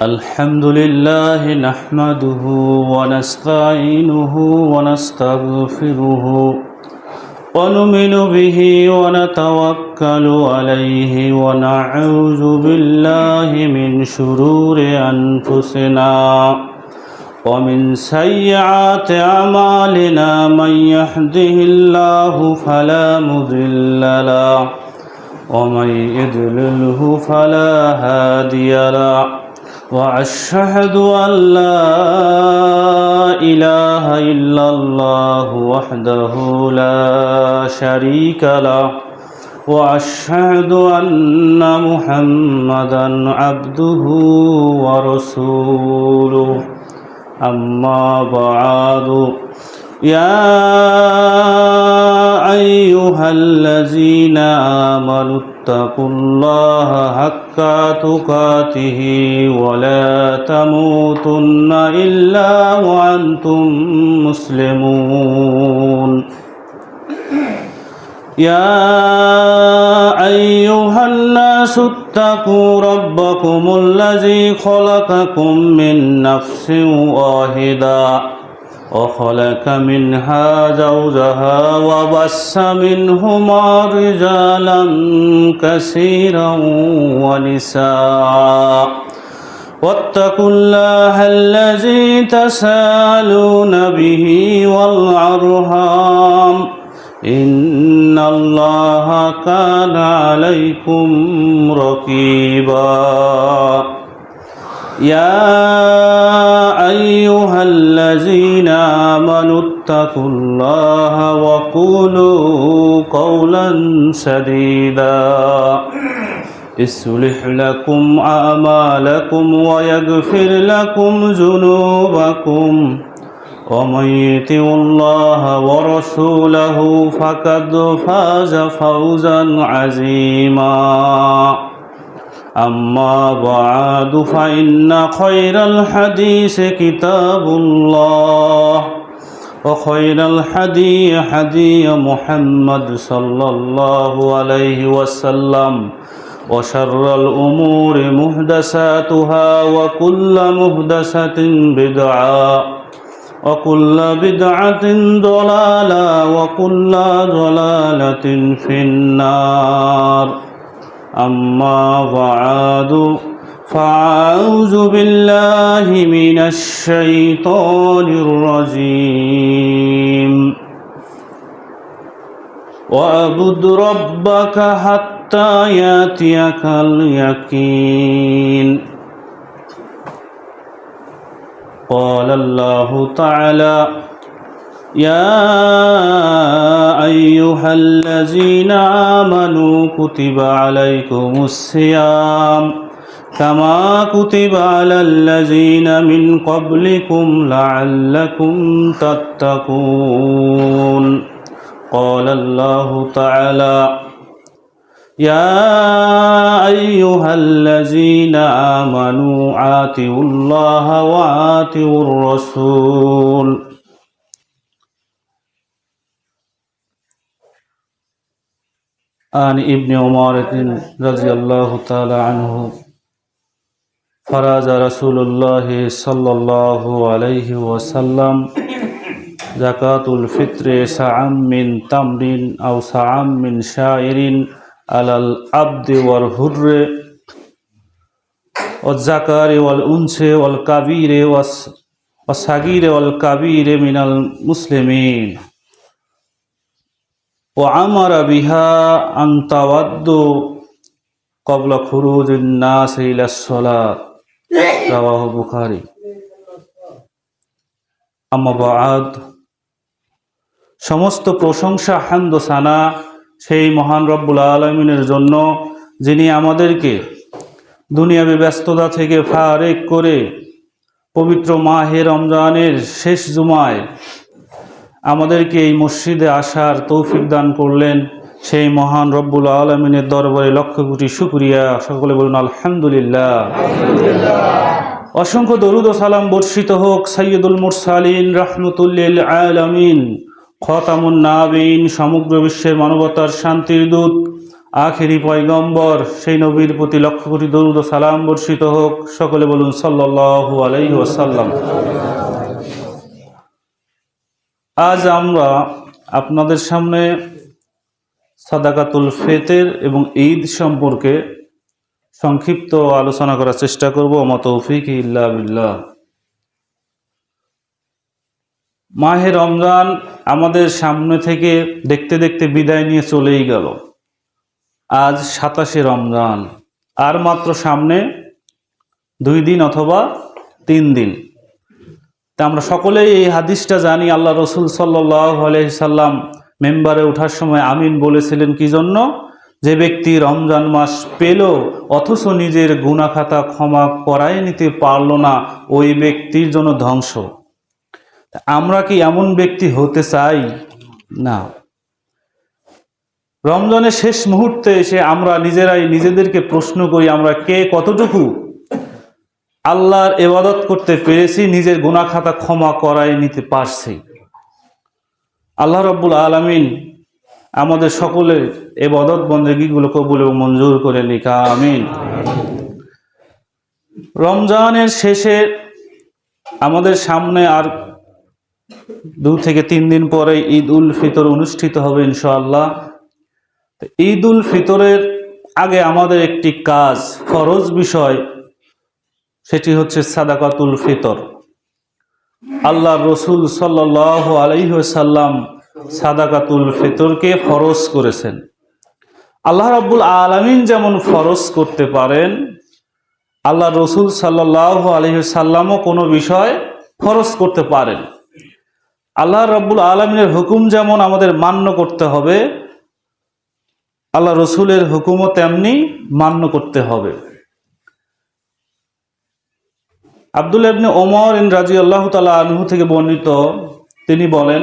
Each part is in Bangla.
الحمد لله نحمده ونستعينه ونستغفره ونؤمن به ونتوكل عليه ونعوذ بالله من شرور أنفسنا ومن سيئات أعمالنا من يهده الله فلا مضل له ومن يضلله فلا هادي له وأشهد أن لا إله إلا الله وحده لا شريك له وأشهد أن محمدا عبده ورسوله أما بعد يا أيها الذين آمنوا اتقوا الله حق تقاته ولا تموتن إلا وأنتم مسلمون يا أيها الناس اتقوا ربكم الذي خلقكم من نفس واحدة وخلق منها زوجها وبث منهما رجالا كثيرا ونساء واتقوا الله الذي تساءلون به والأرحام إن الله كان عليكم رقيبا يا أيها الذين آمنوا اتقوا الله وقولوا قولا سديدا يصلح لكم أعمالكم ويغفر لكم ذنوبكم ومن يطع الله ورسوله فقد فاز فوزا عظيما أما بعد فإن خير الحديث كتاب الله وخير الحدي حدي محمد صلى الله عليه وسلم وشر الأمور محدثاتها وكل محدثة بدعة وكل بدعة ضلالة وكل ضلالة في النار أما بعد فأعوذ بالله من الشيطان الرجيم واعبد ربك حتى يأتيك اليقين قال الله تعالى يا أيها الذين آمنوا كتب عليكم الصيام كما كتب على الذين من قبلكم لعلكم تتقون قال الله تعالى يا أيها الذين آمنوا آتوا الله وآتوا الرسول عن ابن عمر رضي الله تعالى عنه فرض رسول الله صلى الله عليه وسلم زكاة الفطر ساعًا من تمر أو ساعًا من شعير على العبد والحر والذكر والأنثى والكبير والصغير والكبير من المسلمين وأمر بها أن تود قبل خروج الناس إلى الصلاة رواه البخاري أما بعد সমস্ত প্রশংসা হামদ সানা সেই মহান রব্বুল আলামিনের জন্য যিনি আমাদেরকে দুনিয়াবী ব্যস্ততা থেকে ফারেক করে পবিত্র মাহে রমজানের শেষ জুমায় আমাদেরকে এই মসজিদে আসার তৌফিক দান করলেন। সেই মহান রব্বুল আলামিনের দরবারে লক্ষ কোটি শুকরিয়া। সকলে বলুন আলহামদুলিল্লাহ। অসংখ্য দরুদ ও সালাম বর্ষিত হোক সাইয়্যিদুল মুরসালিন রাহমাতুল আলামিন খাতামুন নাবিয়িন সমগ্র বিশ্বের মানবতার শান্তির দূত আখেরি পয়গম্বর সেই নবীর প্রতি লক্ষ কোটি দরুদ ও সালাম বর্ষিত হোক। সকলে বলুন সাল্লাল্লাহু আলাইহি ওয়াসাল্লাম। আজ আমরা আপনাদের সামনে সাদাকাতুল ফিতর এবং ঈদ সম্পর্কে সংক্ষিপ্ত আলোচনা করার চেষ্টা করব। মা তৌফিক ইল্লা বিল্লাহ। মাহে রমজান আমাদের সামনে থেকে দেখতে দেখতে বিদায় নিয়ে চলেই গেল। আজ 27শে রমজান, আর মাত্র সামনে 2 দিন অথবা 3 দিন। তা আমরা সকলেই এই হাদিসটা জানি। আল্লাহ রসুল সাল্লাল্লাহু আলাইহি সাল্লাম মেম্বারে ওঠার সময় আমিন বলেছিলেন কি জন্য? যে ব্যক্তি রমজান মাস পেল অথচ নিজের গুনাহ খাতা ক্ষমা করায় নিতে পারল না, ওই ব্যক্তির জন্য ধ্বংস। আমরা কি এমন ব্যক্তি হতে চাই? না। রমজানের শেষ মুহূর্তে এসে আমরা নিজেরাই নিজেদেরকে প্রশ্ন করি, আমরা কে কতটুকু আল্লাহর ইবাদত করতে পেরেছি, নিজের গুনাহ খাতা ক্ষমা করায় নিতে পারছি। আল্লাহ রাব্বুল আলামিন আমাদের সকলের ইবাদত বন্দেগীগুলো কবুল ও মঞ্জুর করে নিক, আমিন। রমজানের শেষে আমাদের সামনে আর 2 থেকে 3 দিন পরে ঈদ উল ফিতর অনুষ্ঠিত হবে ইনশাআল্লাহ। ঈদ উল ফিতরের আগে আমাদের একটি কাজ, ফরজ বিষয়, সেটি হচ্ছে সাদাকাতুল ফিতর। আল্লাহ রসুল সাল্লাল্লাহু আলাইহি ওয়াসাল্লাম সাদাকাতুল ফিতরকে ফরজ করেছেন। আল্লাহ রাব্বুল আলামিন যেমন ফরজ করতে পারেন, আল্লাহ রসুল সাল্লাল্লাহু আলাইহি ওয়াসাল্লামও কোনো বিষয় ফরজ করতে পারেন। আল্লাহ রাব্বুল আলামিনের হুকুম যেমন আমাদের মান্য করতে হবে, আল্লাহ রসুলের হুকুমও তেমনি মান্য করতে হবে। আব্দুল্লাহ ইবনে ওমর রাদিয়াল্লাহু তাআলা আনহু থেকে বর্ণিত, তিনি বলেন,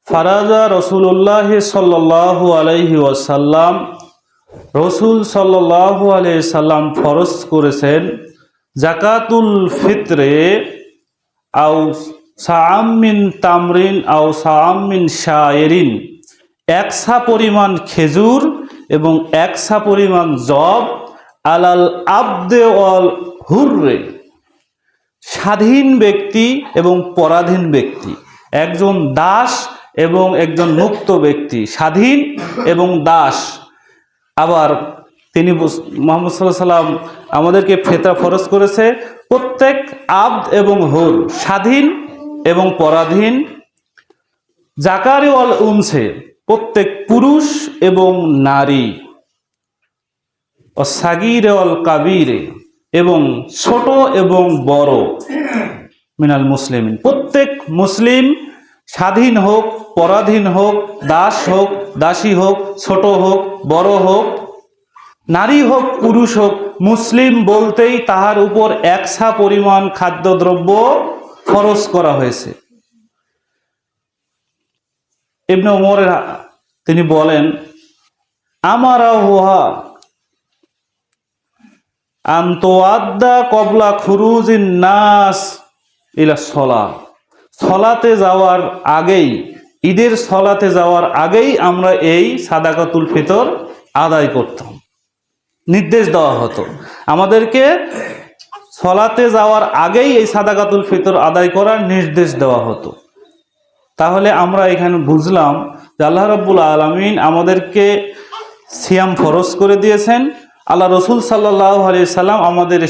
ফারাজা রাসূলুল্লাহ সাল্লাল্লাহু আলাইহি ওয়াসাল্লাম, রসুল সাল্লাল্লাহু আলাইহি সাল্লাম ফরজ করেছেন যাকাতুল ফিতরে আও সাআম মিন তামরিন আও সাআম মিন শায়রিন, 1 সা পরিমাণ খেজুর এবং 1 সা পরিমাণ জব, আলাল আবদে ওয়াল হুররে, স্বাধীন ব্যক্তি এবং পরাধীন ব্যক্তি, একজন দাস এবং একজন মুক্ত ব্যক্তি, স্বাধীন এবং দাস। আবার তিনি মুহাম্মদ সাল্লাল্লাহু আলাইহি সাল্লাম আমাদেরকে ফিতরা ফরজ করেছে প্রত্যেক আবদ এবং হুর, স্বাধীন এবং পরাধীন, জাকারি ওয়াল উনসে, প্রত্যেক পুরুষ এবং নারী, ও সাগীর ওয়াল কাবীরে, এবং ছোট এবং বড়, মিনাল মুসলিমিন, প্রত্যেক মুসলিম, স্বাধীন হোক, পরাধীন হোক, দাস হোক, দাসী হোক, ছোট হোক, বড় হোক, নারী হোক, পুরুষ হোক, মুসলিম বলতেই তাহার উপর 1 সা পরিমাণ খাদ্যদ্রব্য ফরজ করা হয়েছে। ইবনে ওমর তিনি বলেন, আমারা হুয়া আন্তোয়াদ্দা কবলা খুরুজিন নাস ইলা সলা, সলাতে যাওয়ার আগেই, ঈদের সলাতে যাওয়ার আগেই আমরা এই সাদাকাতুল ফিতর আদায় করতাম। নির্দেশ দেওয়া হতো আমাদেরকে, সলাতে যাওয়ার আগেই এই সাদাকাতুল ফিতর আদায় করার নির্দেশ দেওয়া হতো। তাহলে আমরা এখানে বুঝলাম যে আল্লাহ রাব্বুল আলামিন আমাদেরকে সিয়াম ফরজ করে দিয়েছেন। আল্লাহ রসুল সাল্লাল্লাহু আলাইহি সাল্লাম আমাদের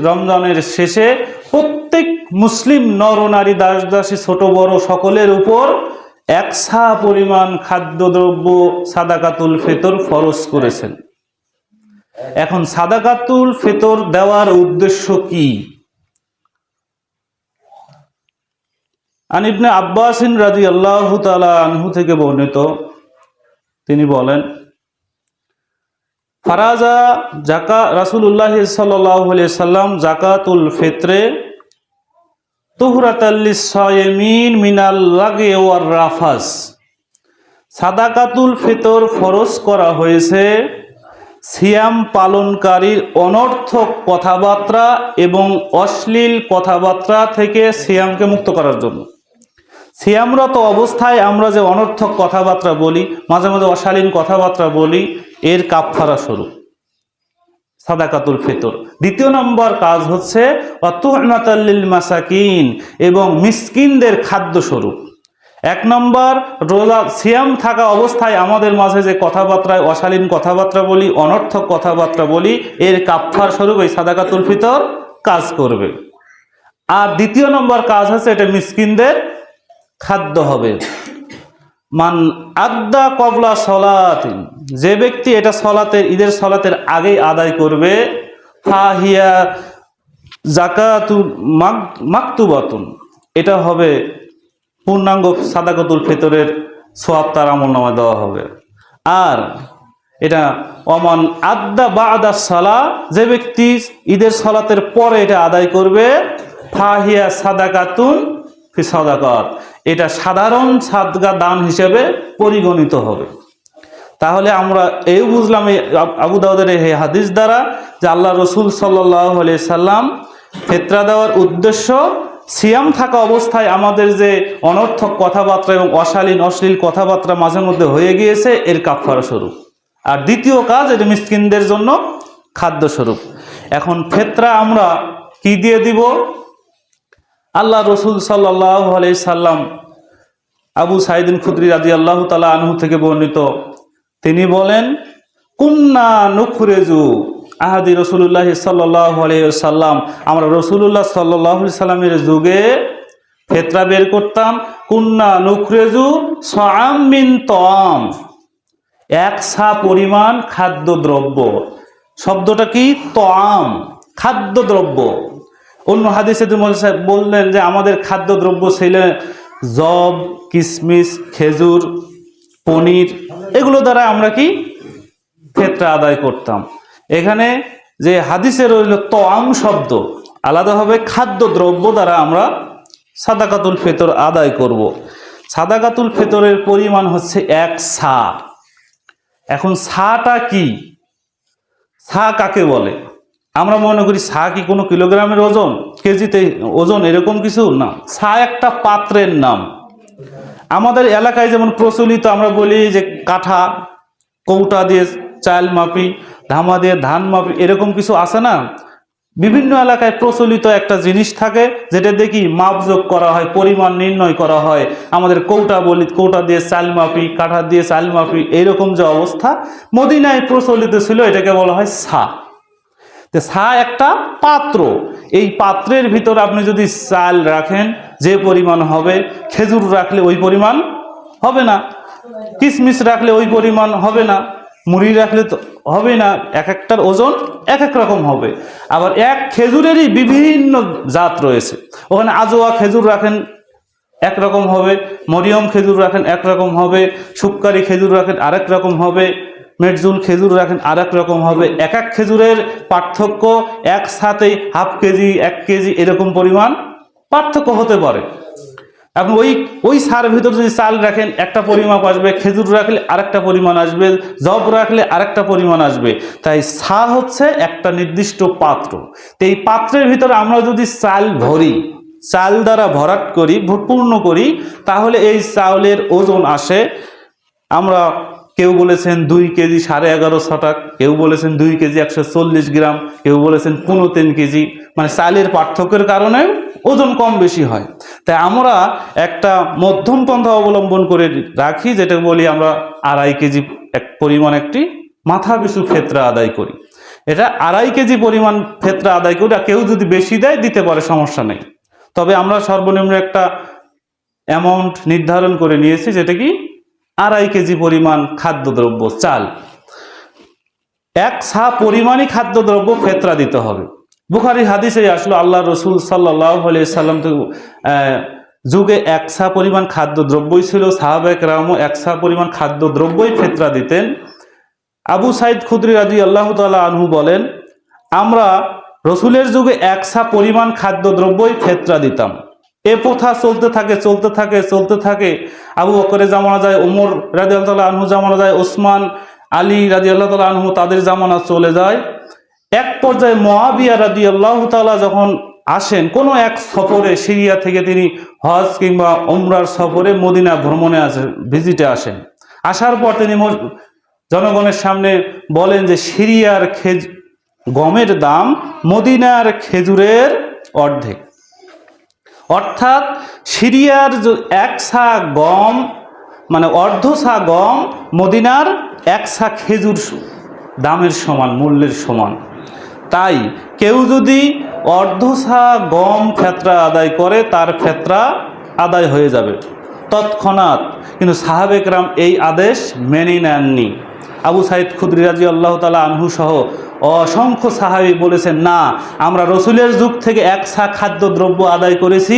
রমজানের শেষে প্রত্যেক মুসলিম নর নারী, দাস দাসী, ছোট বড় সকলের উপর 1 সা পরিমাণ খাদ্যদ্রব্য সাদাকাতুল ফিতর ফরজ করেছেন। এখন সাদাকাতুল ফিতর দেওয়ার উদ্দেশ্য কি? আন ইবনে আব্বাস রাদিয়াল্লাহু তাআলা আনহু থেকে বর্ণিত, তিনি বলেন, ফারাজা রাসূলুল্লাহ সাল্লাল্লাহু আলাইহি সাল্লাম যাকাতুল ফিতরে তুহরাতাল লিস-সায়িমিন মিনাল লাগি ওয়ার রাফাস, সাদাকাতুল ফিতর ফরজ করা হয়েছে সিয়াম পালনকারীর অনর্থক কথাবার্তা এবং অশ্লীল কথাবার্তা থেকে সিয়ামকে মুক্ত করার জন্য। সিয়ামরত অবস্থায় আমরা যে অনর্থক কথাবার্তা বলি, মাঝে মাঝে অশালীন কথাবার্তা বলি, এর কাফফারা স্বরূপ সাদাকাতুল ফিতর। দ্বিতীয় নম্বর কাজ হচ্ছে ওয়াতু'মাতাল লিল মাসাকিন, এবং মিসকিনদের খাদ্য স্বরূপ। এক নম্বর, রোজা সিয়াম থাকা অবস্থায় আমাদের মাঝে যে কথাবার্তায় অশালীন কথাবার্তা বলি, অনর্থক কথাবার্তা বলি, এর কাফফার স্বরূপ এই সাদাকাতুল ফিতর কাজ করবে। আর দ্বিতীয় নম্বর কাজ হচ্ছে এটা মিসকিনদের খাদ্য হবে। মান আদ্দা কবলা সলাতিন, যে ব্যক্তি এটা সলাতের ঈদের সলাতের আগেই আদায় করবে, ফাহিয়া যাকাতু মাকতুবাতুন, এটা হবে পূর্ণাঙ্গ সাদাকাতুল ফিতরের সওয়াব তার আমলনামায় দেওয়া হবে। আর এটা ওমান আদ্দা বাদা সালা, যে ব্যক্তি ঈদের সলাতের পরে এটা আদায় করবে, ফাহিয়া সাদাকাতুন ফি সাদাকাত, এটা সাধারণ সাদকা দান হিসেবে পরিগণিত হবে। তাহলে আমরা এই বুঝলাম এই আবু দাউদের এই হাদিস দ্বারা যে আল্লাহ রসুল সাল্লাল্লাহু আলাইহি সাল্লাম ফিতরা দেওয়ার উদ্দেশ্য সিয়াম থাকা অবস্থায় আমাদের যে অনর্থক কথাবার্তা এবং অশ্লীল কথাবার্তা মাঝে মধ্যে হয়ে গিয়েছে, এর কাফফারা স্বরূপ। আর দ্বিতীয় কাজ, এটা মিসকিনদের জন্য খাদ্য স্বরূপ। এখন ফিতরা আমরা কি দিয়ে দিব? আল্লাহ রসুল সাল্লাল্লাহু আলাইহি সাল্লাম আবু সাঈদ খুদরি রাদিয়াল্লাহু তাআলা আনহু থেকে বর্ণিত, তিনি বলেন, কুন্না নুখরিজু আহাদি রাসূলুল্লাহ সাল্লাল্লাহু আলাইহি সাল্লাম, আমরা রাসূলুল্লাহ সাল্লাল্লাহু আলাইহি সাল্লামের যুগে ফিতরা বের করতাম। কুন্না নুখরিজু সাআম মিন তাআম, এক সা পরিমাণ খাদ্যদ্রব্য। শব্দটা কি? তাআম, খাদ্যদ্রব্য। অন্য হাদিসে বললেন যে আমাদের খাদ্যদ্রব্য ছিল জব, কিশমিশ, খেজুর, পনির, এগুলো দ্বারা আমরা কি ফিতরা আদায় করতাম। এখানে যে হাদিসে রইল তাআম শব্দ, আলাদাভাবে খাদ্যদ্রব্য দ্বারা আমরা সাদাকাতুল ফিতর আদায় করব। সাদাকাতুল ফিতরের পরিমাণ হচ্ছে এক সা। এখন সাটা কি? সা কাকে বলে? আমরা মনে করি সা কি কোনো কিলোগ্রামের ওজন, কেজিতে ওজন, এরকম কিছু না। সা একটা পাত্রের নাম। আমাদের এলাকায় যেমন প্রচলিত, আমরা বলি যে কাঠা, কৌটা দিয়ে চাল মাপি, ধামা দিয়ে ধান মাপি, এরকম কিছু আছে না? বিভিন্ন এলাকায় প্রচলিত একটা জিনিস থাকে যেটা দেখি মাপযোগ করা হয়, পরিমাণ নির্ণয় করা হয়। আমাদের কৌটা বলি, কৌটা দিয়ে চাল মাপি, কাঠা দিয়ে চাল মাপি, এইরকম যে অবস্থা মদিনায় প্রচলিত ছিল, এটাকে বলা হয় সা। সা একটা পাত্র। এই পাত্রের ভিতর আপনি যদি চাল রাখেন যে পরিমাণ হবে, খেজুর রাখলে ওই পরিমাণ হবে না, কিশমিশ রাখলে ওই পরিমাণ হবে না, মুড়ি রাখলে তো হবে না। এক একটার ওজন এক এক রকম হবে। আবার এক খেজুরেরই বিভিন্ন জাত রয়েছে। ওখানে আজোয়া খেজুর রাখেন একরকম হবে, মরিয়ম খেজুর রাখেন একরকম হবে, শুক্কারি খেজুর রাখেন আরেক রকম হবে, মেটজুল খেজুর রাখেন আরেক রকম হবে। এক এক খেজুরের পার্থক্য একসাথেই হাফ কেজি, 1 কেজি এরকম পরিমাণ পার্থক্য হতে পারে। আপনি ওই সার ভিতর যদি চাল রাখেন একটা পরিমাপ আসবে, খেজুর রাখলে আরেকটা পরিমাণ আসবে, জব রাখলে আরেকটা পরিমাণ আসবে। তাই সা হচ্ছে একটা নির্দিষ্ট পাত্র। তো এই পাত্রের ভিতরে আমরা যদি চাল ভরি, চাল দ্বারা ভরাট করি, পূর্ণ করি, তাহলে এই চাউলের ওজন আসে। আমরা কেউ বলেছেন 2 কেজি 11.5 শতক, কেউ বলেছেন 2 কেজি 140 গ্রাম, কেউ বলেছেন 15 কেজি। মানে চালের পার্থক্যের কারণে ওজন কম বেশি হয়। তাই আমরা একটা মধ্যম পন্থা অবলম্বন করে রাখি, যেটা বলি আমরা 2.5 কেজি এক পরিমাণ একটি মাথা পিছু ফিতরা আদায় করি। এটা 2.5 কেজি পরিমাণ ফিতরা আদায় করি। কেউ যদি বেশি দেয় দিতে পারে, সমস্যা নেই। তবে আমরা সর্বনিম্ন একটা অ্যামাউন্ট নির্ধারণ করে নিয়েছি, যেটা কি 2.5 কেজি পরিমাণ খাদ্যদ্রব্য চাল, এক সা পরিমাণই খাদ্যদ্রব্য ফিতরা দিতে হবে। বুখারী হাদিসে আসলো আল্লাহ রসুল সাল্লাল্লাহু আলাইহি সাল্লাম যুগে 1 সা পরিমাণ খাদ্যদ্রব্যই ছিল। সাহাবায়ে কেরামও 1 সা পরিমাণ খাদ্যদ্রব্যই ফিতরা দিতেন। আবু সাঈদ খুদরি রাদিয়াল্লাহু তাআলা আনহু বলেন, আমরা রসুলের যুগে 1 সা পরিমাণ খাদ্যদ্রব্যই ফিতরা দিতাম। এ প্রথা চলতে থাকে। আবু বকরের জামানা যায়, ওমর রাদিয়াল্লাহু তাআলা আনহু জামানা যায়, ওসমান, আলী রাদিয়াল্লাহু তাআলা আনহু তাদের জামানা চলে যায়। এক পর্যায়ে মুআবিয়া রাদিয়াল্লাহু তাআলা যখন আসেন কোনো এক সফরে, সিরিয়া থেকে তিনি হজ কিংবা উমরার সফরে মদিনা ভ্রমণে ভিজিটে আসেন। আসার পর তিনি জনগণের সামনে বলেন যে সিরিয়ার গমের দাম মদিনার খেজুরের অর্ধেক। অর্থাৎ সিরিয়ার এক সা গম মানে অর্ধ সা গম মদিনার এক সা খেজুর দামের সমান, মূল্যের সমান। তাই কেউ যদি অর্ধ সা গম ফেতরা আদায় করে তার ফেতরা আদায় হয়ে যাবে তৎক্ষণাৎ। কিন্তু সাহাবে কেরাম এই আদেশ মেনে নেননি। আবু সাইদ খুদরি রাদিয়াল্লাহু তাআলা আনহু সহ অসংখ্য সাহাবী বলেছেন, না, আমরা রসুলের যুগ থেকে এক সা খাদ্যদ্রব্য আদায় করেছি,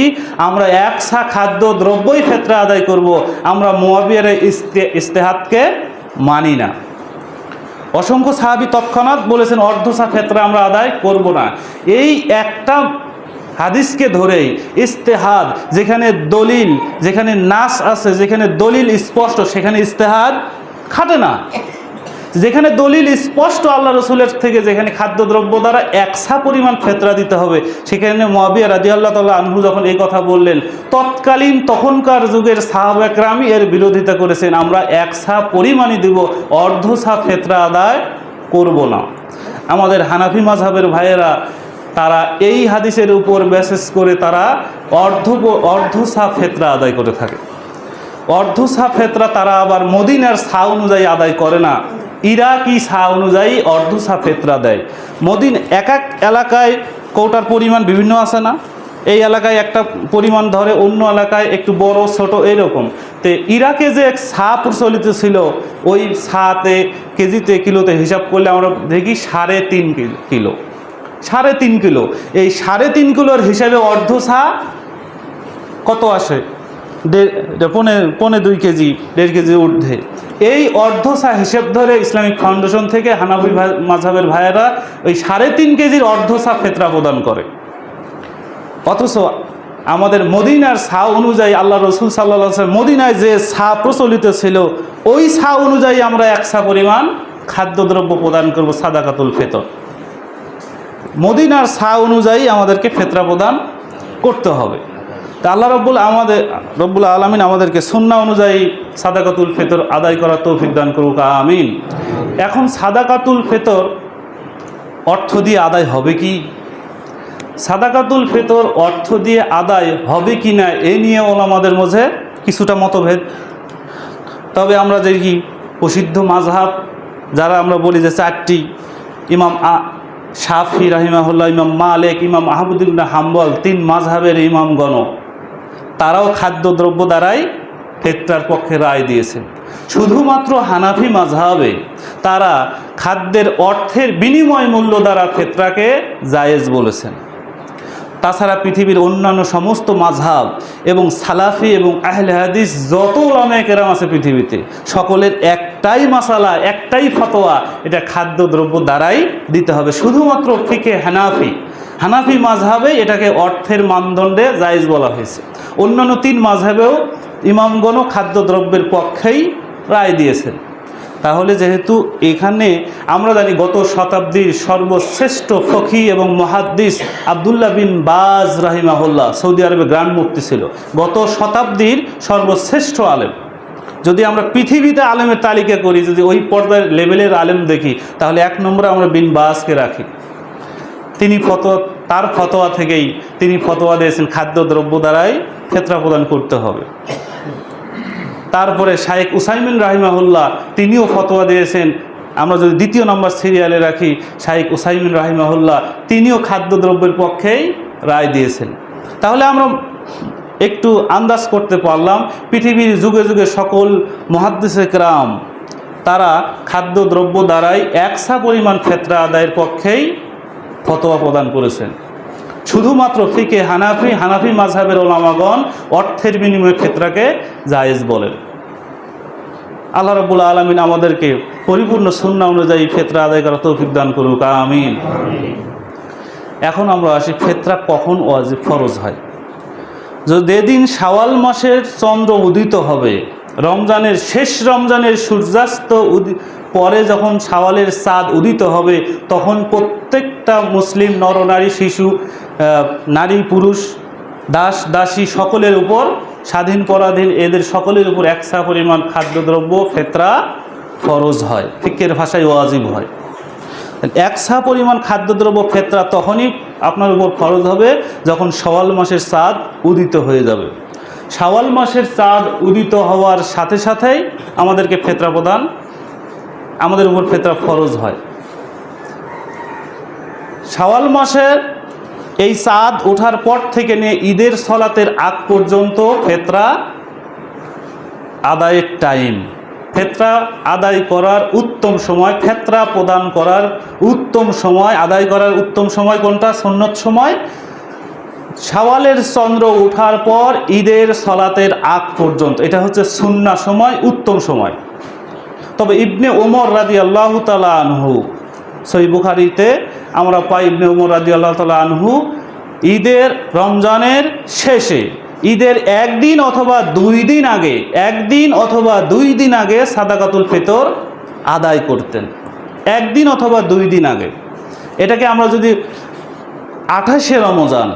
আমরা এক সা খাদ্যদ্রব্যই ফেতরা আদায় করব, আমরা মুয়াবিয়ার ইস্তেহাদকে মানি না। অসংখ্য সাহাবী তৎক্ষণাৎ বলেছেন অর্ধ সা ফেতরা আমরা আদায় করব না। এই একটা হাদিসকে ধরেই ইস্তেহাদ, যেখানে দলিল, যেখানে নাস আছে, যেখানে দলিল স্পষ্ট সেখানে ইস্তেহাদ খাটে না। যেখানে দলিল স্পষ্ট আল্লাহ রসুলের থেকে, যেখানে খাদ্যদ্রব্য দ্বারা একসা পরিমাণ ফেতরা দিতে হবে, সেখানে মুয়াবিয়া রাদিয়াল্লাহু তাআলা আনহু যখন এই কথা বললেন, তখনকার যুগের সাহাবা কেরামই এর বিরোধিতা করেছেন, আমরা একসা পরিমাণই দিব, অর্ধ সা ফেতরা আদায় করব না। আমাদের হানাফি মাযহাবের ভাইয়েরা তারা এই হাদিসের উপর বেসিস করে তারা অর্ধ সা ফেতরা আদায় করে থাকে। অর্ধ সা ফেতরা তারা আবার মদিনার সা অনুযায়ী আদায় করে না, ইরাকি সা অনুযায়ী অর্ধ সা ফেতরা দেয়। এক এক এলাকায় কৌটার পরিমাণ বিভিন্ন আছে না, এই এলাকায় একটা পরিমাণ ধরে, অন্য এলাকায় একটু বড় ছোট এইরকম। তো ইরাকে যে এক সা প্রচলিত ছিল, ওই সাতে কেজিতে কিলোতে হিসাব করলে আমরা দেখি 3.5 কিলো, 3.5 কিলো। এই 3.5 কিলোর হিসাবে অর্ধ সা কত আসে? 2.5 কেজি, 1.5 কেজি ঊর্ধ্বে। এই অর্ধ সা হিসেব ধরে ইসলামিক ফাউন্ডেশন থেকে হানাফি মাযহাবের ভাইয়েরা ওই 3.5 কেজির অর্ধ সা ফেতরা প্রদান করে। অথচ আমাদের মদিনার সা অনুযায়ী আল্লাহ রসুল সাল্লাল্লাহু আলাইহি ওয়াসাল্লাম মদিনায় যে সা প্রচলিত ছিল, ওই সা অনুযায়ী আমরা এক সা পরিমাণ খাদ্যদ্রব্য প্রদান করব, সাদাকাতুল ফিতর। মদিনার সা অনুযায়ী আমাদেরকে ফেতরা প্রদান করতে হবে। তা আল্লাহ রব্বুল আলামিন আমাদেরকে সুন্নাহ অনুযায়ী সাদাকাতুল ফিতর আদায় করার তৌফিক দান করুক, আমিন। এখন সাদাকাতুল ফিতর অর্থ দিয়ে আদায় হবে কি? সাদাকাতুল ফিতর অর্থ দিয়ে আদায় হবে কি না, এ নিয়ে ওলামাদের মধ্যে কিছুটা মতভেদ। তবে আমরা দেখি প্রসিদ্ধ মাযহাব যারা আমরা বলি যে 4টি, ইমাম শাফি রাহিমাহুল্লাহ, ইমাম মালিক, ইমাম আহমদ ইবনে হাম্বল, 3 মাযহাবের ইমামগণ, তারাও খাদ্যদ্রব্য দ্বারাই ফেতরার পক্ষে রায় দিয়েছেন। শুধুমাত্র হানাফি মাযহাবে তারা খাদ্যের অর্থের বিনিময় মূল্য দ্বারা ফেতরাকে জায়েজ বলেছেন। তাছাড়া পৃথিবীর অন্যান্য সমস্ত মাযহাব এবং সালাফি এবং আহলে হাদিস যত উলামায়ে কেরাম আছে পৃথিবীতে, সকলের একটাই মাসালা, একটাই ফতোয়া, এটা খাদ্যদ্রব্য দ্বারাই দিতে হবে। শুধুমাত্র ফিকে হানাফি মাযহাবে এটাকে অর্থের মানদণ্ডে জায়েজ বলা হয়েছে। অন্যান্য 3 মাযহাবেও ইমামগণ খাদ্যদ্রব্যের পক্ষেই রায় দিয়েছেন। তাহলে যেহেতু এখানে আমরা জানি গত শতাব্দীর সর্বশ্রেষ্ঠ ফকি এবং মুহাদ্দিস আব্দুল্লাহ বিন বাজ রাহিমাহুল্লাহ সৌদি আরবে গ্র্যান্ড মুফতি ছিল, গত শতাব্দীর সর্বশ্রেষ্ঠ আলেম। যদি আমরা পৃথিবীতে আলেমের তালিকা করি, যদি ওই পর্যায়ের লেভেলের আলেম দেখি, তাহলে 1 নম্বরে আমরা বিন বাজকে রাখি। তার ফতোয়া থেকেই তিনি ফতোয়া দিয়েছেন খাদ্যদ্রব্য দ্বারাই ফেতরা প্রদান করতে হবে। তারপরে শাইখ উসাইমিন রাহিমাহুল্লাহ তিনিও ফতোয়া দিয়েছেন। আমরা যদি 2 নম্বর সিরিয়ালে রাখি, শাইখ উসাইমিন রাহিমাহুল্লাহ তিনিও খাদ্যদ্রব্যের পক্ষেই রায় দিয়েছেন। তাহলে আমরা একটু আন্দাজ করতে পারলাম পৃথিবীর যুগে যুগে সকল মুহাদ্দিসে কেরাম তারা খাদ্যদ্রব্য দ্বারাই একসা পরিমাণ ফেতরা আদায়ের পক্ষেই ফতোয়া প্রদান করেছেন। শুধুমাত্র ফিকে হানাফি মাযহাবের ওলামাগণ অর্থের বিনিময়ে ফেতরাকে জায়েজ বলেন। আল্লাহ রাব্বুল আলামিন আমাদেরকে পরিপূর্ণ সুন্নাহ অনুযায়ী ফেতরা আদায় করার তৌফিক দান করুক, আমিন। এখন আমরা আসি, ফেতরা কখন ওয়াজিব ফরজ হয়? যেদিন শাওয়াল মাসের চন্দ্র উদিত হবে, রমজানের সূর্যাস্ত পরে যখন শাওয়ালের চাঁদ উদিত হবে, তখন প্রত্যেকটা মুসলিম নরনারী, শিশু, নারী, পুরুষ, দাস দাসী সকলের উপর, স্বাধীন পরাধীন, এদের সকলের উপর একসা পরিমাণ খাদ্যদ্রব্য ফেতরা ফরজ হয়, ফিকহের ভাষায় ওয়াজিব হয়। এক সা পরিমাণ খাদ্যদ্রব্য ফেতরা তখনই আপনার উপর ফরজ হবে যখন শাওয়াল মাসের চাঁদ উদিত হয়ে যাবে। শাওয়াল মাসের চাঁদ উদিত হওয়ার সাথে সাথেই আমাদেরকে ফেতরা প্রদান, আমাদের উপর ফেতরা ফরজ হয়। শাওয়াল মাসের এই চাঁদ ওঠার পর থেকে নিয়ে ঈদের সলাতের আগ পর্যন্ত ফেতরা আদায়ের টাইম, ফেতরা আদায় করার উত্তম সময়, ফেতরা প্রদান করার উত্তম সময়, আদায় করার উত্তম সময় কোনটা? সুন্নত সময়। শাওয়ালের চন্দ্র ওঠার পর ঈদের সলাতের আগ পর্যন্ত, এটা হচ্ছে সুন্নাহ সময়, উত্তম সময়। তবে ইবনে ওমর রাদিয়াল্লাহু তাআলা আনহু, সহিহ বুখারীতে আমরা পাই ইবনে ওমর রাদিয়াল্লাহু তাআলা আনহু ঈদের রমজানের শেষে, ঈদের একদিন অথবা 2 দিন আগে, একদিন অথবা 2 দিন আগে সাদাকাতুল ফিতর আদায় করতেন। একদিন অথবা 2 দিন আগে। এটাকে আমরা যদি 28শে রমজান,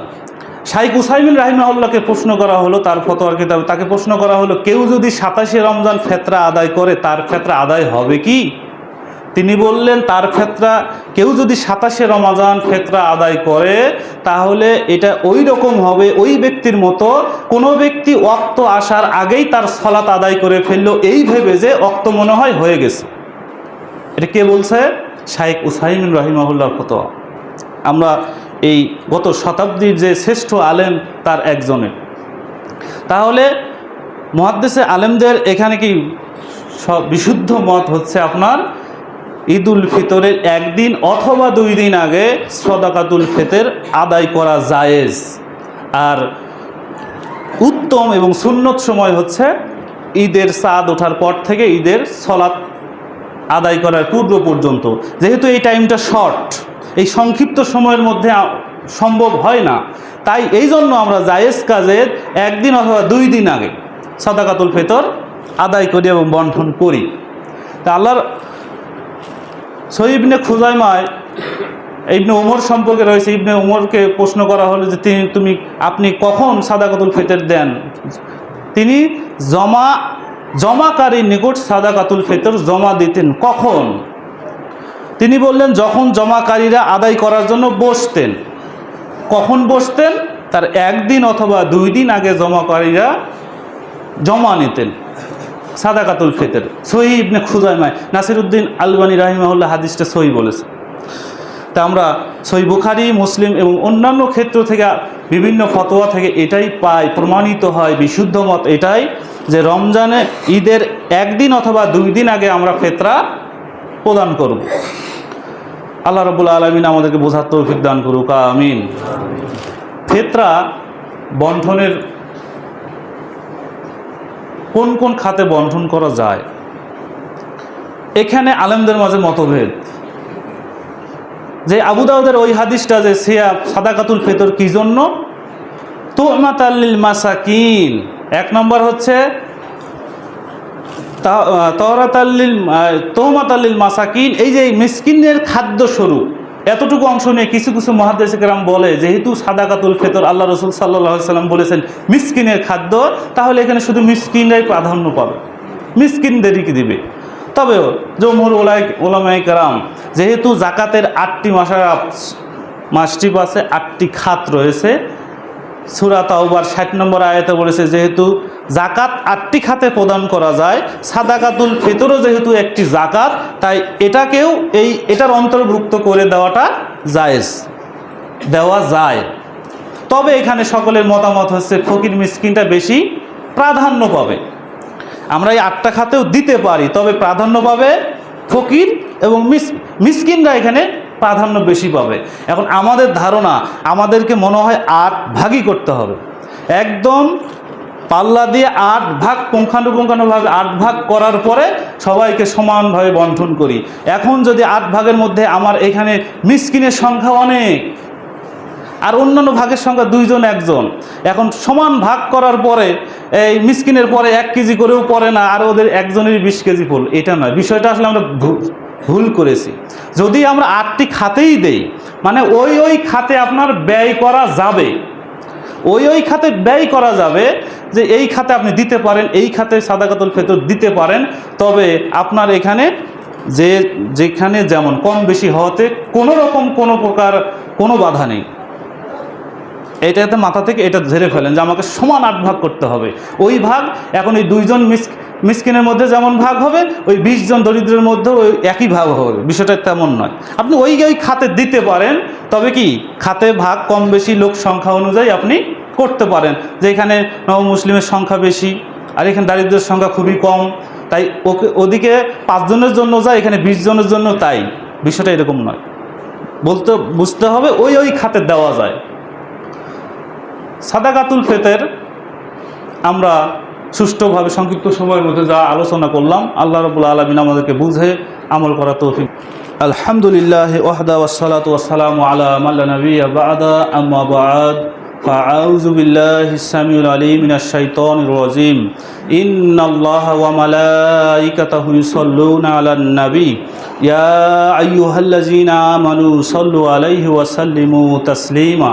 শাইখ উসাইমিন রাহিমাহুল্লাহকে প্রশ্ন করা হলো, তার ফতোয়ার কিতাবে তাকে প্রশ্ন করা হলো, কেউ যদি 27শে রমজান ফেতরা আদায় করে তার ফেতরা আদায় হবে কি? তিনি বললেন, তার ফেতরা, কেউ যদি 27শে রমজান ফেতরা আদায় করে তাহলে এটা ওই রকম হবে, ওই ব্যক্তির মতো কোনো ব্যক্তি ওয়াক্ত আসার আগেই তার সালাত আদায় করে ফেললো এই ভেবে যে ওয়াক্ত মনে হয় হয়ে গেছে। এটা কে বলছে? শাইখ উসাইমিন রাহিমাহুল্লাহর ফতোয়া। আমরা এই গত শতাব্দীর যে শ্রেষ্ঠ আলেম তার একজনের। তাহলে মুহাদ্দিসে আলেমদের এখানে কি বিশুদ্ধ মত হচ্ছে আপনার ঈদুল ফিতরের একদিন অথবা 2 দিন আগে সাদাকাতুল ফিতর আদায় করা জায়েজ। আর উত্তম এবং সুন্নত সময় হচ্ছে ঈদের চাঁদ ওঠার পর থেকে ঈদের সলাত আদায় করার পূর্ব পর্যন্ত। যেহেতু এই টাইমটা শর্ট, এই সংক্ষিপ্ত সময়ের মধ্যে সম্ভব হয় না, তাই এই জন্য আমরা জায়েজ কাজের একদিন অথবা 2 দিন আগে সাদাকাতুল ফিতর আদায় করি এবং বন্টন করি। তা আল্লাহর সহিহ ইবনে খুজাইমায় ইবনে ওমর সম্পর্কে রয়েছে, ইবনে ওমরকে প্রশ্ন করা হলো যে আপনি কখন সাদাকাতুল ফিতর দেন? তিনি জমাকারীর নিকট সাদাকাতুল ফিতর জমা দিতেন। কখন? তিনি বললেন, যখন জমাকারীরা আদায় করার জন্য বসতেন। কখন বসতেন? তার একদিন অথবা 2 দিন আগে জমাকারীরা জমা নিতেন সাদাকাতুল ফিতর। সহিহ ইবনে খুজাইমায় নাসিরউদ্দিন আলবানী রাহিমাহুল্লাহ হাদিসটা সহিহ বলেছে। তা আমরা সহিহ বুখারী, মুসলিম এবং অন্যান্য ক্ষেত্র থেকে বিভিন্ন ফতোয়া থেকে এটাই পাই, প্রমাণিত হয় বিশুদ্ধ মত এটাই যে রমজানে ঈদের একদিন অথবা 2 দিন আগে আমরা ফিতরা প্রদান করব। আল্লাহ রাব্বুল আলামিন আমাদেরকে বোঝার তৌফিক দান করুক, আমিন। ফিতরা বন্টনের কোন কোন খাতে বন্টন করা যায়, এখানে আলেমদের মাঝে মতভেদ। যে আবু দাউদের ওই হাদিসটা যে সাদাকাতুল ফিতর কি জন্য? তুমাতাল লিল মাসাকিন। 1 নম্বর হচ্ছে তুমাতাল লিল মাসাকিন, এই যে মিসকিনের খাদ্য স্বরূপ। এতটুকু অংশ নিয়ে কিছু কিছু মুহাদ্দিস কেরাম বলে, যেহেতু সাদাকাতুল ফিতর আল্লাহ রাসূল সাল্লাল্লাহু আলাইহি সাল্লাম বলেছেন মিসকিনের খাদ্য, তাহলে এখানে শুধু মিসকিনরাই প্রাধান্য পাবে, মিসকিনদেরই কি দিবে। তবে জমহুর উলামায়ে কেরাম, যেহেতু জাকাতের 8টি মাসটিপ আছে, 8টি খাত রয়েছে, সূরা তাওবার 60 নম্বর আয়াতে বলেছে যেহেতু জাকাত 8টি খাতে প্রদান করা যায়, সাদাকাতুল ফিতরও যেহেতু একটি জাকাত, তাই এটাকেও এটার অন্তর্ভুক্ত করে দেওয়াটা জায়েজ, দেওয়া যায়। তবে এখানে সকলের মতামত হচ্ছে ফকির মিসকিনটা বেশি প্রাধান্য পাবে। আমরা এই 8টা খাতেও দিতে পারি, তবে প্রাধান্য পাবে ফকির এবং মিসকিনরা এখানে প্রাধান্য বেশি পাবে। এখন আমাদের ধারণা, আমাদেরকে মনে হয় 8 ভাগই করতে হবে, একদম পাল্লা দিয়ে 8 ভাগ, পুঙ্খানুপুঙ্খানুভাবে 8 ভাগ করার পরে সবাইকে সমানভাবে বন্টন করি। এখন যদি 8 ভাগের মধ্যে আমার এখানে মিসকিনের সংখ্যা অনেক, আর অন্যান্য ভাগের সংখ্যা 2 জন 1 জন, এখন সমান ভাগ করার পরে এই মিসকিনের পরে 1 কেজি করেও পড়ে না, আর ওদের একজনেরই 20 কেজি পড়ল, এটা নয়। বিষয়টা আসলে আমরা ভুল করেছি। যদি আমরা 8টি খাতেই দেই, মানে ওই খাতে আপনার ব্যয় করা যাবে, ওই খাতে ব্যয় করা যাবে, যে এই খাতে আপনি দিতে পারেন, এই খাতে সাদাকাতুল ফিতর দিতে পারেন। তবে আপনার এখানে যেখানে যেমন কম বেশি হওয়াতে কোনো রকম কোনো প্রকার কোনো বাধা নেই। এটাতে মাথা থেকে এটা ঝেড়ে ফেলেন যে আমাকে সমান 8 ভাগ করতে হবে। ওই ভাগ এখন এই 2 জন মিসকিনের মধ্যে যেমন ভাগ হবে, ওই 20 জন দরিদ্রের মধ্যে ওই একই ভাগ হবে, বিষয়টা তেমন নয়। আপনি ওই খাতে দিতে পারেন, তবে কি খাতে ভাগ কম বেশি লোক সংখ্যা অনুযায়ী আপনি করতে পারেন। যে এখানে নব মুসলিমের সংখ্যা বেশি আর এখানে দারিদ্রের সংখ্যা খুবই কম, তাই ওদিকে 5 জনের জন্য যায়, এখানে 20 জনের জন্য তাই, বিষয়টা এরকম নয়। বুঝতে হবে ওই খাতে দেওয়া যায়। সাদাকাতুল ফিতর আমরা সুষ্ঠুভাবে সংক্ষিপ্ত সময়ের মধ্যে যা আলোচনা করলাম, আল্লাহ রাব্বুল আলামিন আমাদেরকে বুঝে আমল করা তৌফিক। আলহামদুলিল্লাহ ওয়াহদা ওয়াসসালাতু ওয়াসসালামু আলা মান লা নাবিয়্যা বা'দা, আম্মা বা'দ। ফাআউযু বিল্লাহিস সামিউল আলিম মিনাশ শাইতানির রাজিম। ইন্নাল্লাহা ওয়া মালাইকাতাহু ইউসাল্লুনা আলান নাবী ইয়া আইয়ুহাল্লাযীনা আমানু সাল্লু আলাইহি ওয়া সাল্লিমু তাসলিমা।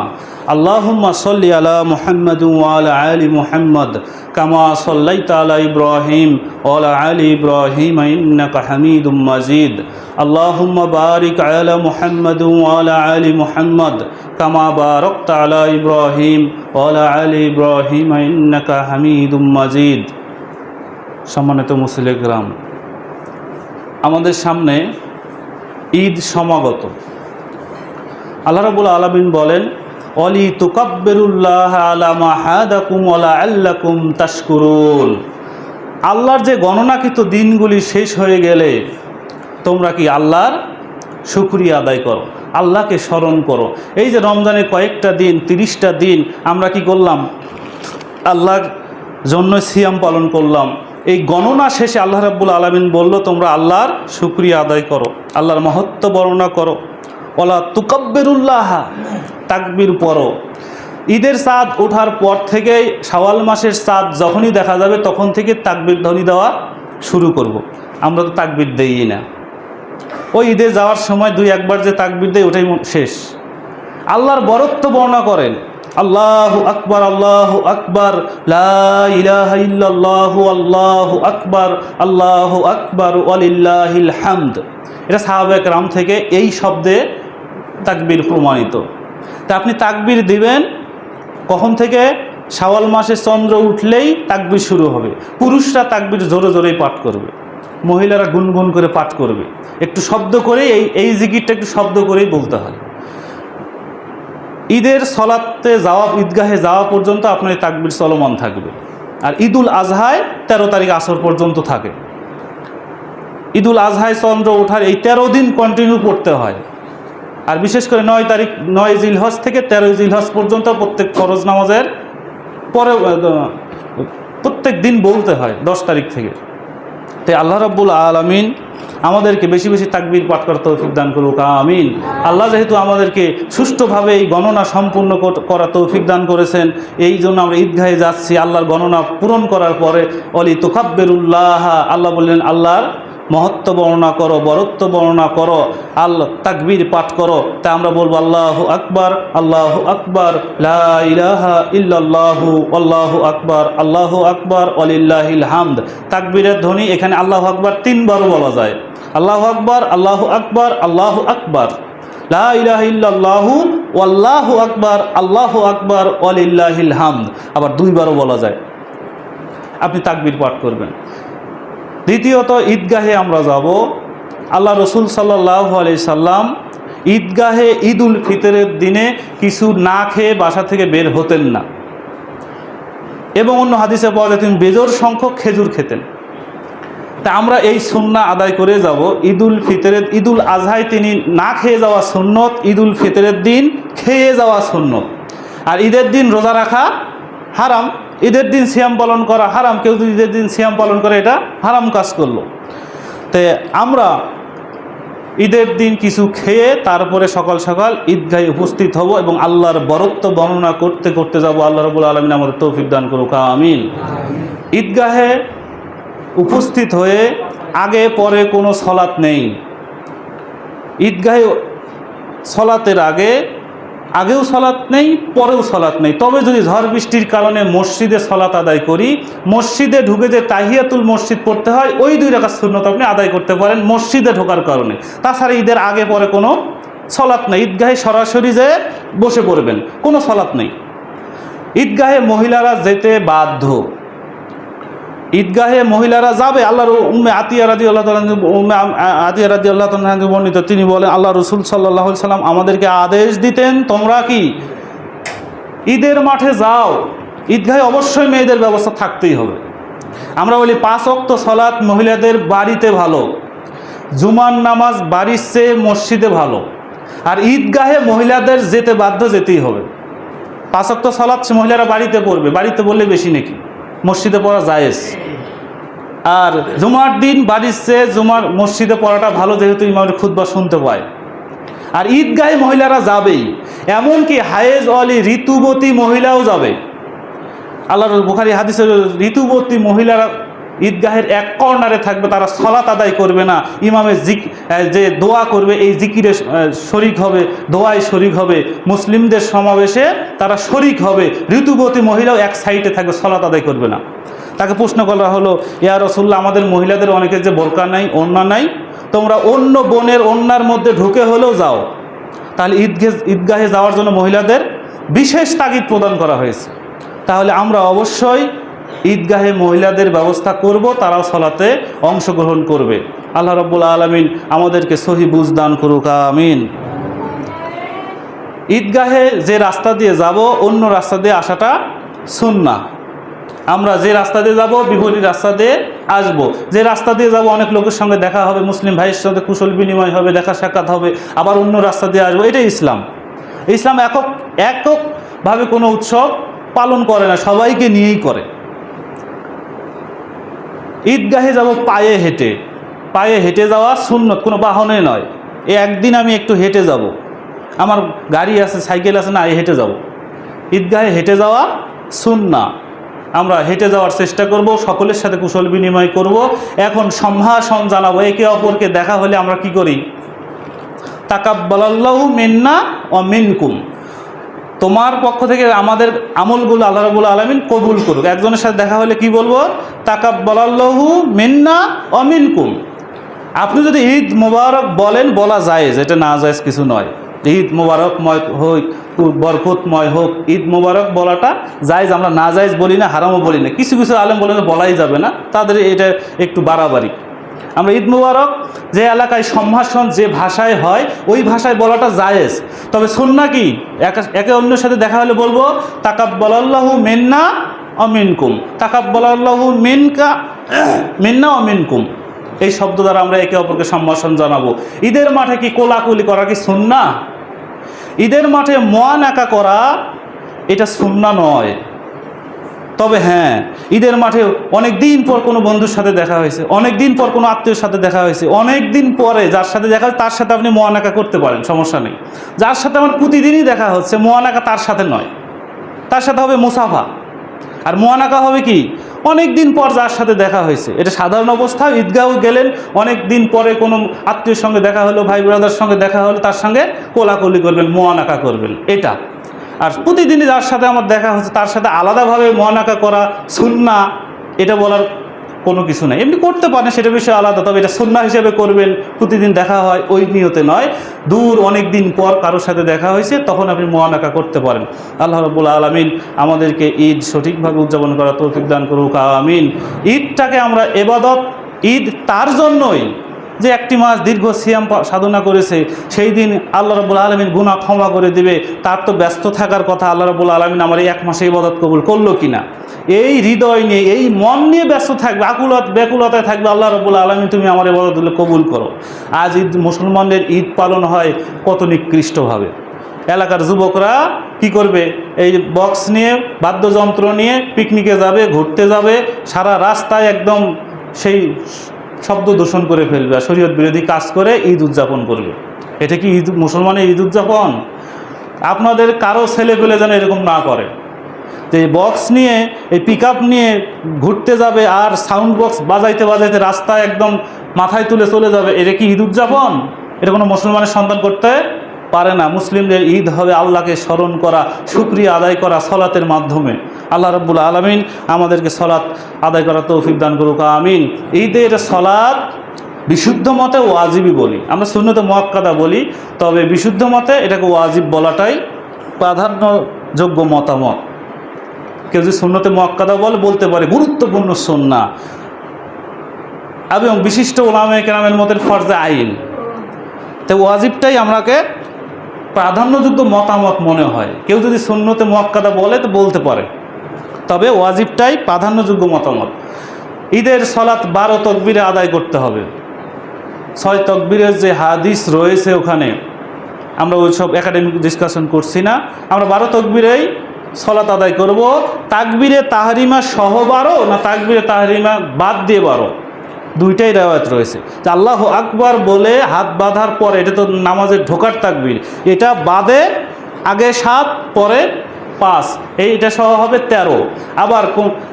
আল্লাহুম্মা সাল্লি আলা মুহাম্মাদ ওয়া আলা আলি মুহাম্মাদ কামা সাল্লাইতা আলা ইব্রাহিম ওয়া আলা আলি ইব্রাহিম ইন্নাকা হামিদুম মাজিদ। আল্লাহুম্মা বারিক আলা মুহাম্মাদ ওয়া আলা আলি মুহাম্মাদ কামা বারাকতা আলা ইব্রাহিম ওয়া আলা আলি ইব্রাহিম ইন্নাকা হামিদুম মাজিদ। সম্মানিত মুসলিম গ্রাম, আমাদের সামনে ঈদ সমাগত। আল্লাহ রাব্বুল আলামিন বলেন, ওয়ালি তুকাব্বিরুল্লাহ আলা মা হাদাকুম ওয়া লাআল্লাকুম তাশকুরুন। আল্লাহর যে গণনাকৃত দিনগুলি শেষ হয়ে গেলে তোমরা কি আল্লাহর শুকরিয়া আদায় করো, আল্লাহকে স্মরণ করো। এই যে রমজানের কয়েকটা দিন, 30টা দিন আমরা কি করলাম? আল্লাহর জন্য সিয়াম পালন করলাম। এই গণনা শেষে আল্লাহ রাব্বুল আলামিন বলল, তোমরা আল্লাহর শুকরিয়া আদায় করো, আল্লাহর মহত্ব বর্ণনা করো। ওয়ালা তুকাব্বিরুল্লাহ, তাকবীর পড়ো। ঈদের চাঁদ ওঠার পর থেকেই শাওয়াল মাসের চাঁদ যখনই দেখা যাবে তখন থেকে তাকবীর ধ্বনি দেওয়া শুরু করব। আমরা তো তাকবীর দেই না, ওই ঈদে যাওয়ার সময় 2-1 যে তাকবীর দেয় ওটাই শেষ। আল্লাহর বরত্ব বর্ণনা করেন, আল্লাহু আকবার, আল্লাহু আকবার, লা ইলাহা ইল্লাল্লাহু, আল্লাহু আকবার, আল্লাহু আকবার, ওয়ালিল্লাহিল হামদ। এটা সাহাবায়ে কেরাম থেকে এই শব্দে তাকবীর প্রমাণিত। তা আপনি তাকবীর দিবেন কখন থেকে? শাওয়াল মাসে চন্দ্র উঠলেই তাকবীর শুরু হবে। পুরুষরা তাকবীর জোরে জোরেই পাঠ করবে, মহিলারা গুনগুন করে পাঠ করবে, একটু শব্দ করে এই জিকিরটা একটু শব্দ করেই বলতে হয়। ঈদের সলাতে যাওয়া, ঈদগাহে যাওয়া পর্যন্ত আপনার এই তাকবীর চলমান থাকবে। আর ঈদুল আজহায় 13 তারিখ আসর পর্যন্ত থাকে। ঈদুল আজহায় চন্দ্র ওঠার এই 13 দিন কন্টিনিউ পড়তে হয়। আর বিশেষ করে 9 তারিখ 9 জিলহজ থেকে 13 জিলহজ পর্যন্ত প্রত্যেক ফরজ নামাজের পরে প্রত্যেক দিন বলতে হয় 10 তারিখ থেকে। তাই আল্লাহ রাব্বুল আলামিন আমাদেরকে বেশি বেশি তাকবীর পাঠ করার তৌফিক দান করুক, আমিন। আল্লাহ যেহেতু আমাদেরকে সুষ্ঠুভাবে এই গণনা সম্পূর্ণ করার তৌফিক দান করেছেন, এই জন্য আমরা ঈদগাহে যাচ্ছি। আল্লাহর গণনা পূরণ করার পরে ওয়ালি তুকাব্বিরুল্লাহ, আল্লাহ বললেন আল্লাহর মহত্ব বর্ণনা করো, বরত্ব বর্ণনা করো, আল্লাহ তাকবীর পাঠ করো। তা আমরা বলবো আল্লাহু আকবার, আল্লাহু আকবার, লা ইলাহা ইল্লাল্লাহু, আল্লাহু আকবার, আল্লাহু আকবার, ওয়ালিল্লাহিল হামদ। তাকবীরের ধ্বনি এখানে আল্লাহু আকবার 3 বার বলা যায়। আল্লাহু আকবার, আল্লাহু আকবার, আল্লাহু আকবার, লা ইলাহা ইল্লাল্লাহু, আল্লাহু আকবার, আল্লাহু আকবার, ওয়ালিল্লাহিল হামদ। আবার 2 বারও বলা যায়। আপনি তাকবীর পাঠ করবেন। দ্বিতীয়ত, ঈদগাহে আমরা যাব। আল্লাহ রসুল সাল্লাল্লাহু আলাইহি সাল্লাম ঈদগাহে ঈদুল ফিতরের দিনে কিছু না খেয়ে বাসা থেকে বের হতেন না, এবং অন্য হাদিসে পাওয়া যায় তিনি বেজোড় সংখ্যক খেজুর খেতেন। তা আমরা এই সুন্নাহ আদায় করে যাব। ঈদুল ফিতরের, ঈদুল আজহায় তিনি না খেয়ে যাওয়া সুন্নত, ঈদুল ফিতরের দিন খেয়ে যাওয়া সুন্নত। আর ঈদের দিন রোজা রাখা হারাম, ঈদের দিন সিয়াম পালন করা হারাম। কেউ যদি ঈদের দিন সিয়াম পালন করে এটা হারাম কাজ করলো। তো আমরা ঈদের দিন কিছু খেয়ে তারপরে সকাল সকাল ঈদগাহে উপস্থিত হব এবং আল্লাহর বরত্ব বর্ণনা করতে করতে যাব। আল্লাহ রাব্বুল আলামিন আমাদের তৌফিক দান করুক, আমিন। ঈদগাহে উপস্থিত হয়ে আগে পরে কোনো সলাত নেই। ঈদগাহে সলাতের আগে আগেও সলাৎ নেই, পরেও সলাৎ নেই। তবে যদি ঝড় বৃষ্টির কারণে মসজিদে সলাৎ আদায় করি, মসজিদে ঢুকে যে তাহিয়াতুল মসজিদ পড়তে হয়, ওই 2 রাকাত সুন্নত আপনি আদায় করতে পারেন মসজিদে ঢোকার কারণে। তাছাড়া ঈদের আগে পরে কোনো সলাৎ নেই। ঈদগাহে সরাসরি যে বসে পড়বেন, কোনো সলাৎ নেই। ঈদগাহে মহিলারা যেতে বাধ্য। ঈদগাহে মহিলারা যাবে। আল্লাহর উম্মে আতিয়া রাদিয়াল্লাহু তাআলা বর্ণিত, তিনি বলেন আল্লাহ রাসূল সাল্লাল্লাহু আলাইহি সাল্লাম আমাদেরকে আদেশ দিতেন, তোমরা কি ঈদের মাঠে যাও। ঈদগাহে অবশ্যই মেয়েদের ব্যবস্থা থাকতেই হবে। আমরা বলি 5 ওয়াক্ত সালাত মহিলাদের বাড়িতে ভালো, জুমার নামাজ বাড়ির চেয়ে মসজিদে ভালো। আর ঈদগাহে মহিলাদের যেতে বাধ্য, যেতেই হবে। 5 ওয়াক্ত সালাত মহিলারা বাড়িতে পড়বে, বাড়িতে বললে বেশি নাকি, মসজিদে পড়া জায়েজ। আর জুমার দিন বাড়ির চেয়ে মসজিদে পড়াটা ভালো, যেহেতু ইমামের খুতবা শুনতে পায়। আর ঈদগাহে মহিলারা যাবেই, এমনকি হায়েজ অলি ঋতুবতী মহিলাও যাবে। আল্লাহর বুখারী হাদিসের ঋতুবতী মহিলারা ঈদগাহের এক কর্নারে থাকবে, তারা সালাত আদায় করবে না, ইমামের যে দোয়া করবে এই জিকিরে শরিক হবে, দোয়ায় শরিক হবে, মুসলিমদের সমাবেশে তারা শরিক হবে। ঋতুবতী মহিলাও এক সাইডে থাকবে, সালাত আদায় করবে না। তাকে প্রশ্ন করা হলো, ইয়া রাসূলুল্লাহ, আমাদের মহিলাদের অনেকের যে বোরকা নাই, ওড়না নাই, তোমরা অন্য বোনের ওড়নার মধ্যে ঢুকে হলেও যাও। তাহলে ঈদগাহে যাওয়ার জন্য মহিলাদের বিশেষ তাগিদ প্রদান করা হয়েছে। তাহলে আমরা অবশ্যই ঈদগাহে মহিলাদের ব্যবস্থা করব, তারাও সলাতে অংশগ্রহণ করবে। আল্লাহ রাব্বুল আলামিন আমাদেরকে সহি বুঝ দান করুক, আমিন। ঈদগাহে যে রাস্তা দিয়ে যাব, অন্য রাস্তা দিয়ে আসাটা সুন্নাহ। আমরা যে রাস্তা দিয়ে যাব বিপরীত রাস্তা দিয়ে আসব। যে রাস্তা দিয়ে যাব অনেক লোকের সঙ্গে দেখা হবে, মুসলিম ভাইয়ের সাথে কুশল বিনিময় হবে, দেখা সাক্ষাৎ হবে, আবার অন্য রাস্তা দিয়ে আসবো। এটাই ইসলাম। ইসলাম এককভাবে কোনো উৎসব পালন করে না, সবাইকে নিয়েই করে। ঈদগাহে যাব পায়ে হেঁটে। পায়ে হেঁটে যাওয়া সুন্নত, কোনো বাহনে নয়। একদিন আমি একটু হেঁটে যাব, আমার গাড়ি আছে, সাইকেল আছে, না, হেঁটে যাব। ঈদগাহে হেঁটে যাওয়া সুন্নাহ। আমরা হেঁটে যাওয়ার চেষ্টা করব, সকলের সাথে কুশল বিনিময় করব। এখন সম্ভাষণ জানাবো, একে অপরকে দেখা হলে আমরা কি করি? তাকাব্বালাল্লাহু মিন্না ওয়া মিনকুম, তোমার পক্ষ থেকে আমাদের আমলগুলো আল্লাহ রাব্বুল আলামিন কবুল করুক। একজনের সাথে দেখা হলে কি বলবো? তাকাব্বালাল্লাহু মিন্না ওয়া মিনকুম। আপনি যদি ঈদ মোবারক বলেন, বলা জায়েজ, এটা না জায়েজ কিছু নয়। ঈদ মোবারকময় হোক, বরকতময় হোক, ঈদ মোবারক বলাটা জায়েজ। আমরা না জায়েজ বলি না, হারামও বলি না। কিছু কিছু আলেম বলেন বলাই যাবে না, তাদের এটা একটু বাড়াবাড়ি। আমরা ঈদ মোবারক যে এলাকায় সম্ভাষণ যে ভাষায় হয় ওই ভাষায় বলাটা জায়েজ। তবে সুন্নাহ কি? একে অন্যের সাথে দেখা হলে বলবো তাকাব্বালাল্লাহু মিন্না ওয়া মিনকুম, তাকাব্বালাল্লাহু মিন্না ওয়া মিনকুম। এই শব্দ দ্বারা আমরা একে অপরকে সম্ভাষণ জানাবো। ঈদের মাঠে কি কোলাকুলি করা কি সুন্নাহ? ঈদের মাঠে মুআনাকা করা এটা সুন্নাহ নয়। তবে হ্যাঁ, ঈদের মাঠে অনেক দিন পর কোনো বন্ধুর সাথে দেখা হয়েছে, অনেক দিন পর কোনো আত্মীয়র সাথে দেখা হয়েছে, অনেক দিন পরে যার সাথে দেখা হয়েছে তার সাথে আপনি মুআনাকা করতে পারেন, সমস্যা নেই। যার সাথে আমার প্রতিদিনই দেখা হচ্ছে, মুআনাকা তার সাথে নয়, তার সাথে হবে মুসাফা। আর মুআনাকা হবে কি? অনেক দিন পর যার সাথে দেখা হয়েছে, এটা সাধারণ অবস্থা। ঈদগাহ গেলেন, অনেক দিন পরে কোনো আত্মীয়র সঙ্গে দেখা হলো, ভাই ব্রাদার সঙ্গে দেখা হলো, তার সঙ্গে কোলাকুলি করবেন, মুআনাকা করবেন, এটা। আর প্রতিদিনই যার সাথে আমার দেখা হচ্ছে তার সাথে আলাদাভাবে মুআনাকা করা সুন্নাহ, এটা বলার কোনো কিছু নেই। এমনি করতে পারেন, সেটা বিষয় আলাদা, তবে এটা সুন্নাহ হিসেবে করবেন। প্রতিদিন দেখা হয় ওই নিয়তে নয়, দূর অনেক দিন পর কারোর সাথে দেখা হয়েছে তখন আপনি মুআনাকা করতে পারেন। আল্লাহ রাব্বুল আলামিন আমাদেরকে ঈদ সঠিকভাবে উদযাপন করার তৌফিক দান করুক, আমিন। ঈদটাকে আমরা ইবাদত, ঈদ তার জন্যই যে একটি মাস দীর্ঘ সিয়াম সাধনা করেছে, সেই দিন আল্লাহ রাব্বুল আলামিন গুনাহ ক্ষমা করে দিবে। তার তো ব্যস্ত থাকার কথা, আল্লাহ রাব্বুল আলামিন আমার এই এক মাসে ইবাদত কবুল করলো কিনা, এই হৃদয় নিয়ে, এই মন নিয়ে ব্যস্ত থাকবে, ব্যাকুলতায় থাকবে, আল্লাহ রাব্বুল আলামিন তুমি আমার ইবাদতগুলো কবুল করো। আজ ঈদ, মুসলমানদের ঈদ পালন হয় কত নিকৃষ্টভাবে। এলাকার যুবকরা কি করবে? এই বক্স নিয়ে, বাদ্যযন্ত্র নিয়ে পিকনিকে যাবে, ঘুরতে যাবে, সারা রাস্তায় একদম সেই শব্দ দূষণ করে ফেলবে, আর শরীয়ত বিরোধী কাজ করে ঈদ উদযাপন করবে। এটা কি ঈদ, মুসলমানের ঈদ উদযাপন? আপনাদের কারো ছেলে পেলে যেন এরকম না করে, যে বক্স নিয়ে, এই পিক আপ নিয়ে ঘুরতে যাবে আর সাউন্ড বক্স বাজাইতে বাজাইতে রাস্তায় একদম মাথায় তুলে চলে যাবে। এটা কি ঈদ উদযাপন? এটা কোনো মুসলমানের সন্তান করতে পারে না। মুসলিমদের ঈদ হবে আল্লাহকে স্মরণ করা, শুকরিয়া আদায় করা সলাতের মাধ্যমে। আল্লাহ রাব্বুল আলামিন আমাদেরকে সলাত আদায় করার তৌফিক দান করুক, আমিন। ঈদের সলাত বিশুদ্ধ মতে ওয়াজিবই বলি, আমরা সুন্নতে মুআক্কাদা বলি, তবে বিশুদ্ধ মতে এটাকে ওয়াজিব বলাটাই প্রাধান্যযোগ্য মতামত। কেউ যদি সুন্নতে মুআক্কাদা বলতে পারে গুরুত্বপূর্ণ সুন্নাহ, এবং বিশিষ্ট উলামায়ে কেরামের মতের ফরজে আইন, তো ওয়াজিবটাই আমাকে প্রাধান্যযোগ্য মতামত মনে হয়। কেউ যদি সুন্নতে মুআক্কাদা বলে তো বলতে পারে, তবে ওয়াজিবটাই প্রাধান্যযোগ্য মতামত। ঈদের সলাত 12 তকবীরে আদায় করতে হবে। 6 তকবীরের যে হাদিস রয়েছে ওখানে আমরা ওই সব একাডেমিক ডিসকাশন করছি না, আমরা 12 তকবীরেই সলাত আদায় করব। তাকবীরে তাহরিমা সহ 12 না তাকবীরে তাহরিমা বাদ দিয়ে 12, দুইটাই রেওয়ায়েত রয়েছে। যে আল্লাহু আকবার বলে হাত বাঁধার পরে, এটা তো নামাজের ঢোকার তাকবীর, এটা বাদে আগে 7 পরে 5, এইটা সহ হবে 13। আবার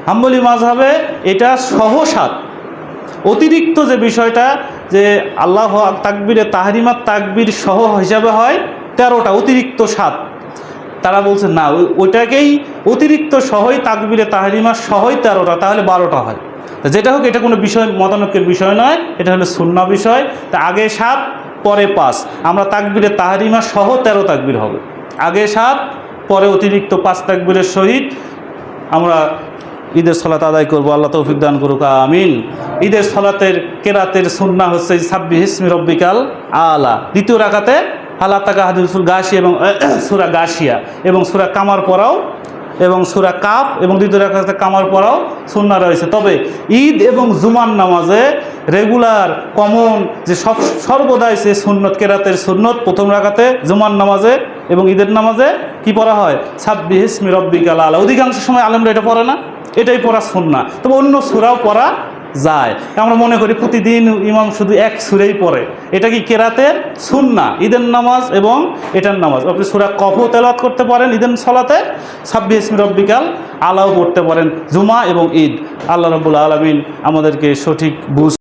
হাম্বলি মাযহাবে এটা সহ 7। অতিরিক্ত যে বিষয়টা যে আল্লাহ তাকবীরে তাহরিমাত তাকবীর সহ হিসাবে হয় 13টা, অতিরিক্ত 7। তারা বলছে না, ওইটাকেই অতিরিক্ত সহই তাকবীরে তাহরিমা সহই 13টা, তাহলে 12টা হয়। যেটা হোক, এটা কোনো বিষয় মতানৈক্যের বিষয় নয়, এটা হলো সুন্নাহ বিষয়। তা আগে 7 পরে 5, আমরা তাকবীরে তাহরিমা সহ 13 তাকবীর হবে। আগে 7 পরে অতিরিক্ত 5 তাকবীরের সহিত আমরা ঈদের সলাত আদায় করব। আল্লাহ তৌফিক দান করুক, আমিন। ঈদের সলাতের কেরাতের সুন্নাহ হচ্ছে সাব্বিহ ইসমি রব্বিকাল আলা। দ্বিতীয় রাকাতে আল্লাহ তাকা হাদিসুল গাশিয়া এবং সূরা গাশিয়া এবং সূরা কামার পড়াও, এবং সূরা কাফ এবং দ্বিতীয় রাকাতে কামার পড়াও সুন্নাহ রয়েছে। তবে ঈদ এবং জুমার নামাজে রেগুলার কমন যে সর্বদাই সে সুন্নত, কেরাতের সুন্নত প্রথম রাকাতে জুমার নামাজে এবং ঈদের নামাজে কি পড়া হয়? সাব্বিহ ইসমি রব্বিকাল আলা। অধিকাংশ সময় আলেমরা এটা পড়ে না, এটাই পড়া সুন্নাহ। তবে অন্য সূরাও পড়া যায়। আমরা মনে করি প্রতিদিন ইমাম শুধু এক সূরাই পড়ে, এটা কি কেরাতের সুন্নাহ, ঈদের নামাজ এবং এটার নামাজ। আপনি সূরা কফও তেলাওয়াত করতে পারেন ঈদের সলাতে, সাব্বিহ ইসমি রব্বিকাল আলাও পড়তে পারেন জুমা এবং ঈদ। আল্লাহ রাব্বুল আলামিন আমাদেরকে সঠিক বুঝ